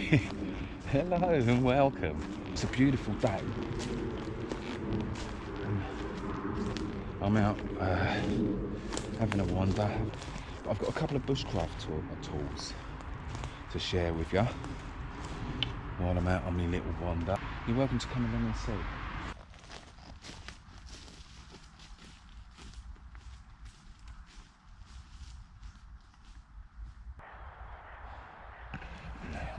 Hello and welcome. It's a beautiful day. I'm out having a wander. I've got a couple of bushcraft tools to share with you while I'm out on my little wander. You're welcome to come along and see.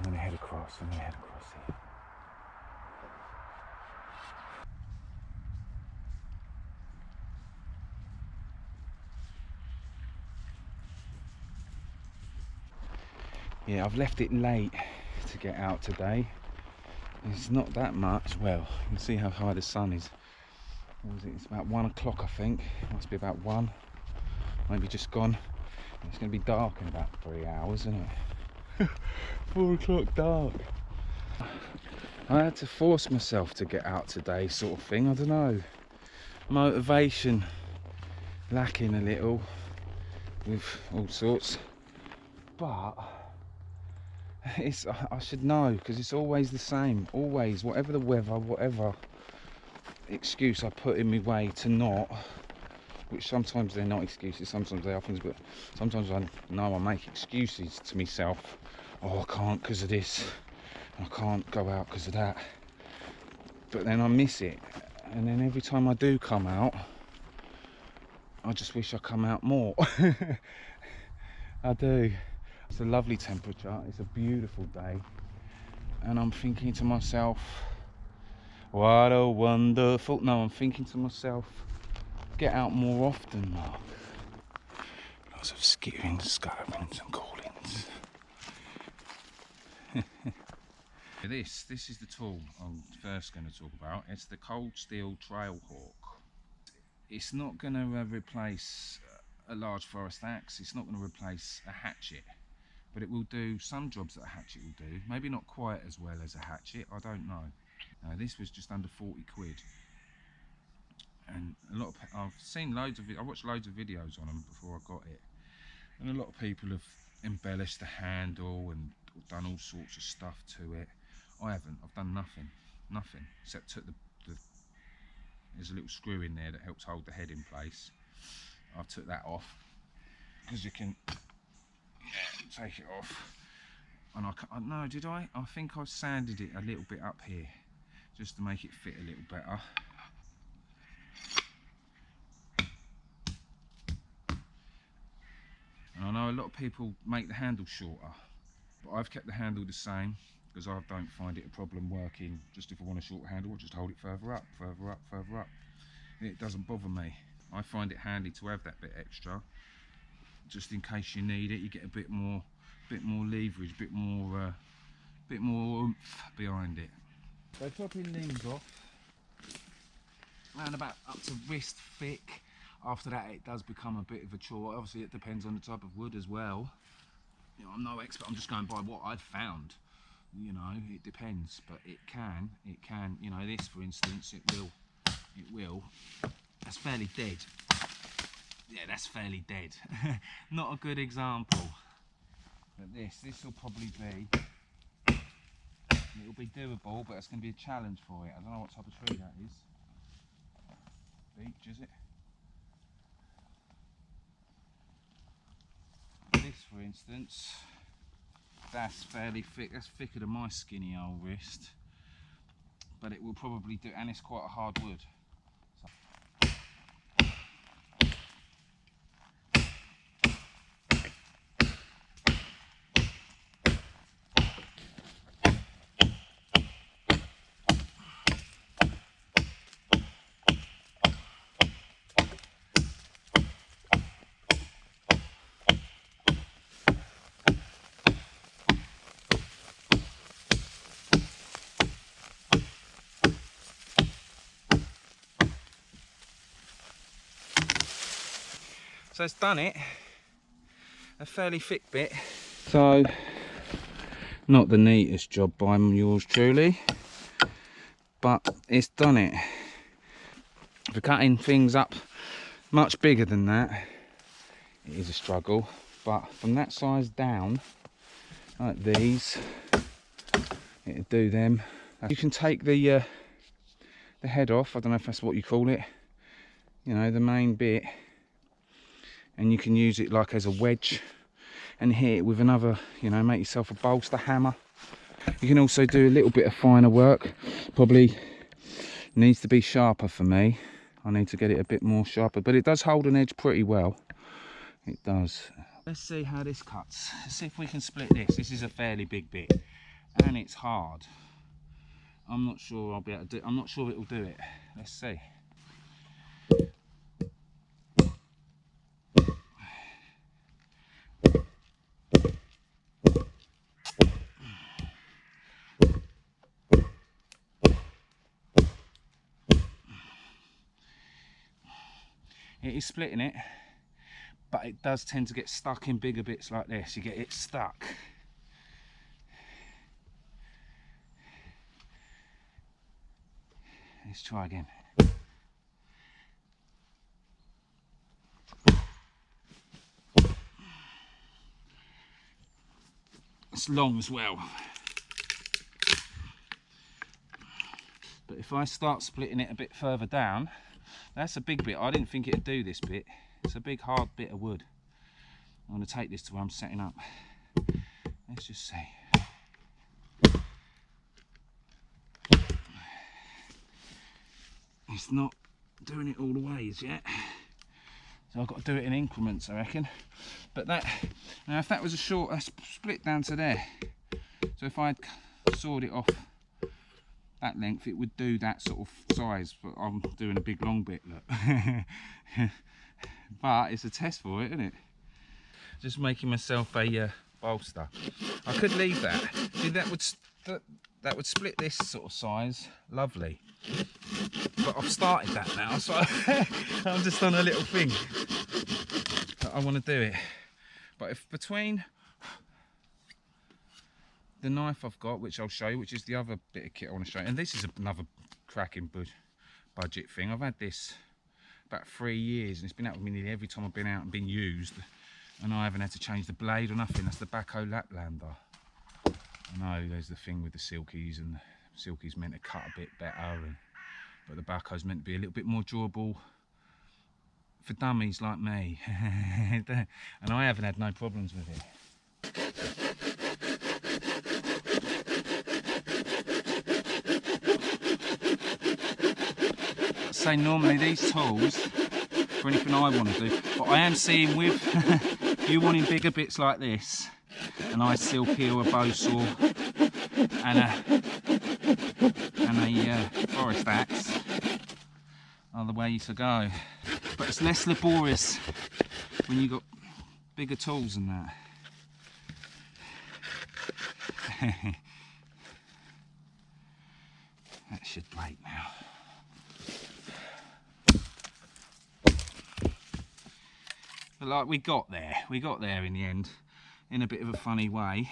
I'm going to head across here. Yeah, I've left it late to get out today. It's not that much. Well, you can see how high the sun is. What was it? It's about 1 o'clock, I think. It must be about 1. Maybe just gone. It's going to be dark in about 3 hours, isn't it? 4 o'clock dark. I had to force myself to get out today, sort of thing. I don't know. Motivation lacking a little with all sorts. But I should know, because it's always the same. Always, whatever the weather, whatever excuse I put in my way to not, which sometimes they're not excuses, sometimes they are things, but sometimes I know I make excuses to myself. Oh, I can't because of this, I can't go out because of that, but then I miss it, and then every time I do come out, I just wish I come out more. I do. It's a lovely temperature, it's a beautiful day, and I'm thinking to myself, what a wonderful... No, I'm thinking to myself, get out more often, Mark. Lots of skitterings, scutterings and callings. This is the tool I'm first going to talk about. It's the Cold Steel Trailhawk. It's not going to replace a large forest axe. It's not going to replace a hatchet, but it will do some jobs that a hatchet will do. Maybe not quite as well as a hatchet, I don't know. This was just under 40 quid. And I've seen I watched loads of videos on them before I got it, and a lot of people have embellished the handle and done all sorts of stuff to it. I haven't. I've done nothing except took there's a little screw in there that helps hold the head in place. I took that off because you can take it off, and no, did I think I sanded it a little bit up here just to make it fit a little better. And I know a lot of people make the handle shorter, but I've kept the handle the same because I don't find it a problem working. Just if I want a short handle, I just hold it further up. It doesn't bother me. I find it handy to have that bit extra, just in case you need it. You get a bit more leverage, bit more oomph behind it. So chopping limbs off, around about up to wrist thick. After that, it does become a bit of a chore. Obviously, it depends on the type of wood as well. You know, I'm no expert. I'm just going by what I've found. You know, it depends, but it can. You know, this, for instance, it will. That's fairly dead. Yeah, that's fairly dead. Not a good example. But this will probably be. It'll be doable, but it's going to be a challenge for it. I don't know what type of tree that is. Beech, is it? This, for instance, that's fairly thick. That's thicker than my skinny old wrist, but it will probably do, and it's quite a hard wood. So it's done it, a fairly thick bit. So, not the neatest job by yours truly, but it's done it. For cutting things up much bigger than that, it is a struggle, but from that size down, like these, it'll do them. You can take the head off, I don't know if that's what you call it, you know, the main bit, and you can use it like as a wedge and hit it with another, you know, make yourself a bolster hammer. You can also do a little bit of finer work. Probably needs to be sharper for me. I need to get it a bit more sharper, but it does hold an edge pretty well. It does. Let's see how this cuts. Let's see if we can split this. This is a fairly big bit and it's hard. I'm not sure I'll be able to do it. I'm not sure it'll do it. Let's see. It is splitting it, but it does tend to get stuck in bigger bits like this. You get it stuck. Let's try again. It's long as well. But if I start splitting it a bit further down, that's a big bit. I didn't think it'd do this bit. It's a big hard bit of wood. I'm going to take this to where I'm setting up. Let's just see. It's not doing it all the ways yet. So I've got to do it in increments, I reckon. But that, now if that was a short, a split down to there. So if I'd sawed it off that length, it would do that sort of size. But I'm doing a big long bit, look. But it's a test for it, isn't it? Just making myself a bolster. I could leave that. See, that would split this sort of size. Lovely. But I've started that now, so I've just done a little thing. But I want to do it. But if between the knife I've got, which I'll show you, which is the other bit of kit I want to show you, and this is another cracking budget thing. I've had this about 3 years, and it's been out with me nearly every time I've been out and been used, and I haven't had to change the blade or nothing. That's the Bahco laplander. I know there's the thing with the silkies, and the silkies meant to cut a bit better, but the Bahco's meant to be a little bit more durable for dummies like me. And I haven't had no problems with it. I'd say normally these tools for anything I want to do, but I am seeing with you wanting bigger bits like this, an ice silky or a bow saw and a forest axe are the way to go. But it's less laborious when you've got bigger tools than that. That should break now. But like we got there in the end, in a bit of a funny way.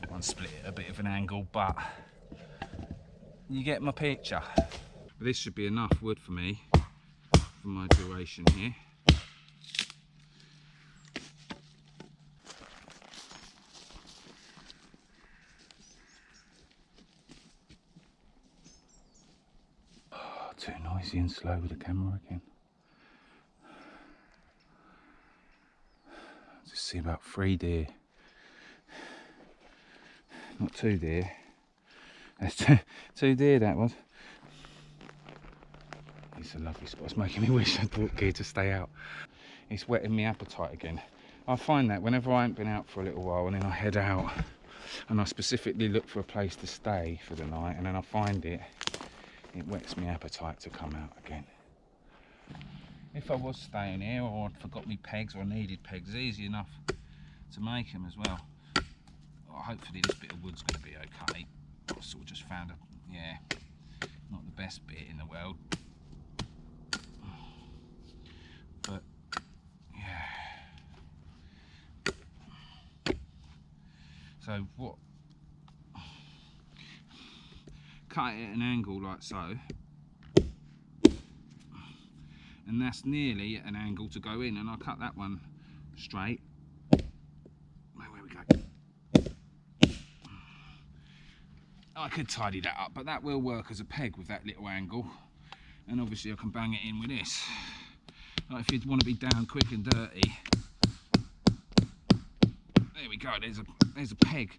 One split at a bit of an angle, but you get my picture. But this should be enough wood for me, for my duration here. Oh, too noisy and slow with the camera again. Just see about 3 deer. Not 2 deer. That's 2 deer, that was. It's a lovely spot. It's making me wish I'd brought gear to stay out. It's whetting my appetite again. I find that whenever I ain't been out for a little while and then I head out and I specifically look for a place to stay for the night and then I find it, it whets my appetite to come out again. If I was staying here or I'd forgot me pegs or I needed pegs, it's easy enough to make them as well. Hopefully this bit of wood's going to be okay. I sort of just found not the best bit in the world, but yeah. So what? Cut it at an angle like so, and that's nearly at an angle to go in, and I cut that one straight we go. I could tidy that up, but that will work as a peg with that little angle. And obviously I can bang it in with this. Like if you want to be down quick and dirty, there we go, there's a peg.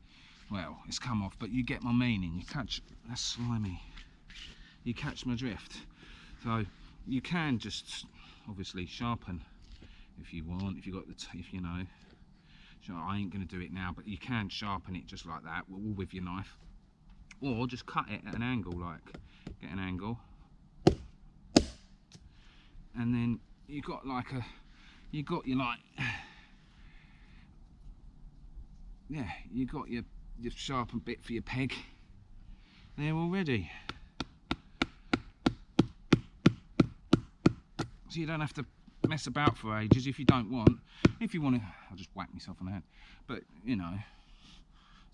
Well, it's come off, but you get my meaning. You catch, that's slimy. You catch my drift. So you can just obviously sharpen if you want, if you got the, if you know. So I ain't going to do it now, but you can sharpen it just like that, all with your knife, or just cut it at an angle, like get an angle, and then you got like a, you got your like, yeah, you got your sharpened bit for your peg there already. So you don't have to mess about for ages if you don't want. If you want to, I'll just whack myself on the head. But you know,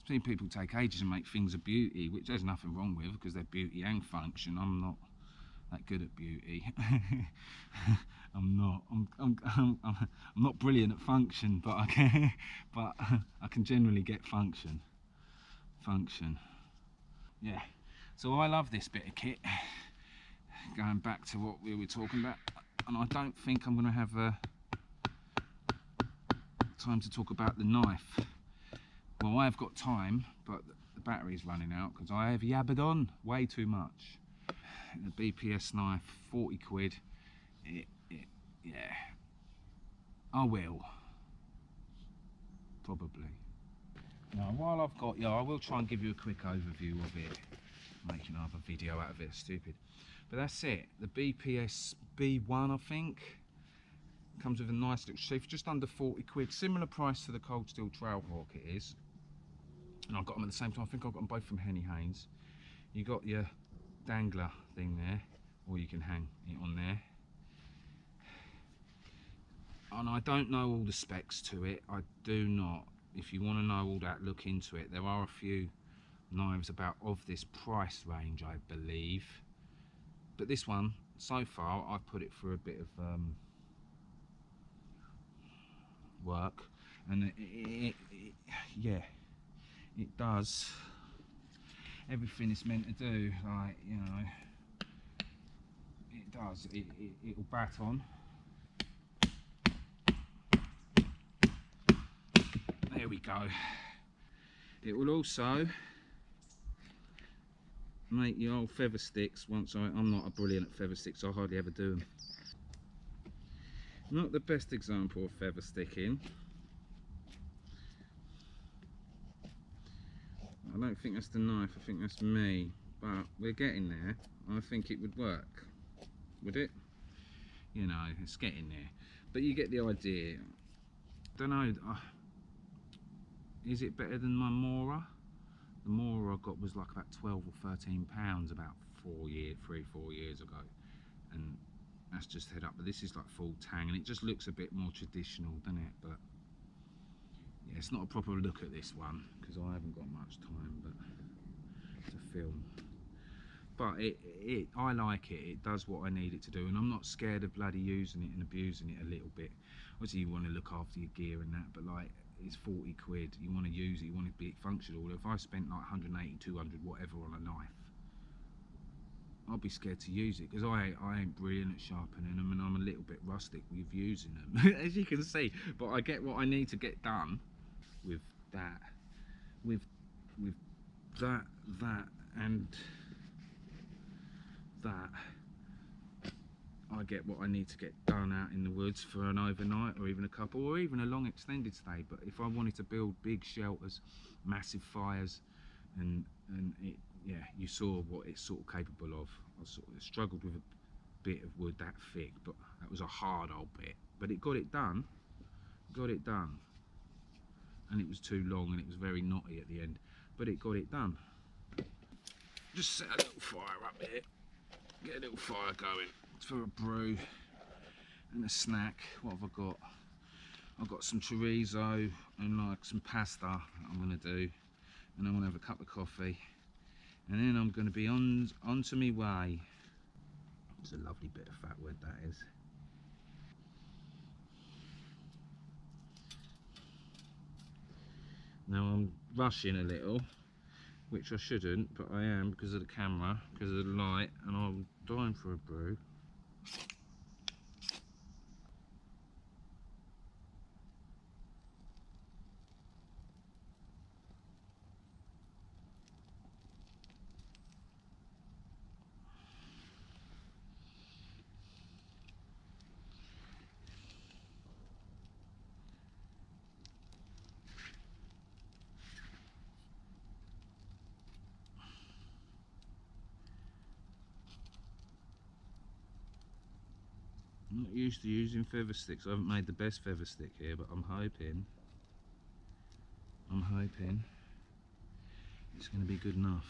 some people take ages and make things a beauty, which there's nothing wrong with, because they're beauty and function. I'm not that good at beauty. I'm not brilliant at function, but I can generally get function. Yeah. So I love this bit of kit. Going back to what we were talking about, and I don't think I'm going to have time to talk about the knife. Well, I have got time, but the battery's running out because I have yabbered on way too much. The BPS knife, 40 quid. Yeah, I will. Probably. Now, while I've got you, I will try and give you a quick overview of it. Make another video out of it, stupid. But that's it. The BPS B1, I think, comes with a nice little sheath, just under 40 quid. Similar price to the Cold Steel Trailhawk it is. And I've got them at the same time. I think I've got them both from Henny Haynes. You got your dangler thing there, or you can hang it on there. And I don't know all the specs to it. I do not. If you want to know all that, look into it. There are a few knives about of this price range, I believe. But this one, so far, I've put it through a bit of work, and yeah, it does everything it's meant to do. Like, you know, it does. It'll bat on. There we go. It will also make your old feather sticks. I'm not a brilliant at feather sticks. I hardly ever do them. Not the best example of feather sticking. I don't think that's the knife, I think that's me. But we're getting there. I think it would work. Would it? You know, it's getting there. But you get the idea. Don't know. Is it better than my Mora? The Mora I got was like about 12 or 13 pounds about 4 years ago. And that's just head up. But this is like full tang, and it just looks a bit more traditional, doesn't it? But yeah, it's not a proper look at this one because I haven't got much time to film. But I like it. It does what I need it to do, and I'm not scared of bloody using it and abusing it a little bit. Obviously, you want to look after your gear and that, but like, it's 40 quid. You want to use it. You want it to be functional. If I spent like 180, 200, whatever on a knife, I'll be scared to use it because I ain't brilliant at sharpening them, and I'm a little bit rustic with using them, as you can see. But I get what I need to get done with that, with that, and that. I get what I need to get done out in the woods for an overnight, or even a couple, or even a long extended stay. But if I wanted to build big shelters, massive fires, and it, yeah, you saw what it's sort of capable of. I sort of struggled with a bit of wood that thick, but that was a hard old bit. But it got it done. And it was too long, and it was very knotty at the end. But it got it done. Just set a little fire up here. Get a little fire going for a brew and a snack. What have I got? I've got some chorizo and like some pasta I'm going to do, and I'm going to have a cup of coffee, and then I'm going to be onto me way. It's a lovely bit of fat wood, that is. Now I'm rushing a little, which I shouldn't, but I am because of the camera, because of the light, and I'm dying for a brew. I'm not used to using feather sticks. I haven't made the best feather stick here, but I'm hoping it's going to be good enough.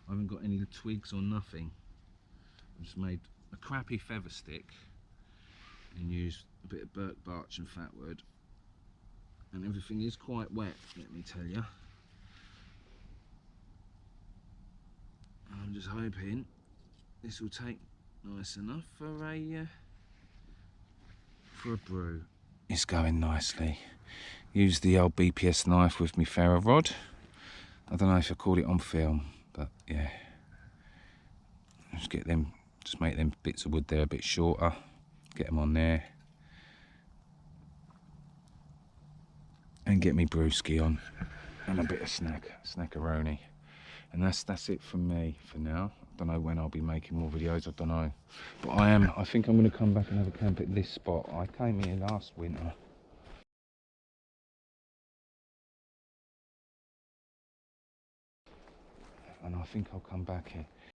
I haven't got any twigs or nothing. I've just made a crappy feather stick and used a bit of birch and fatwood, and everything is quite wet, let me tell you. I'm just hoping this will take nice enough for a brew. It's going nicely. Use the old BPS knife with my ferro rod. I don't know if I caught it on film, but yeah. Just make them bits of wood there a bit shorter. Get them on there. And get me brewski on. And a bit of snackaroni. And that's it from me for now. I don't know when I'll be making more videos, I don't know. But I think I'm going to come back and have a camp at this spot. I came here last winter. And I think I'll come back here.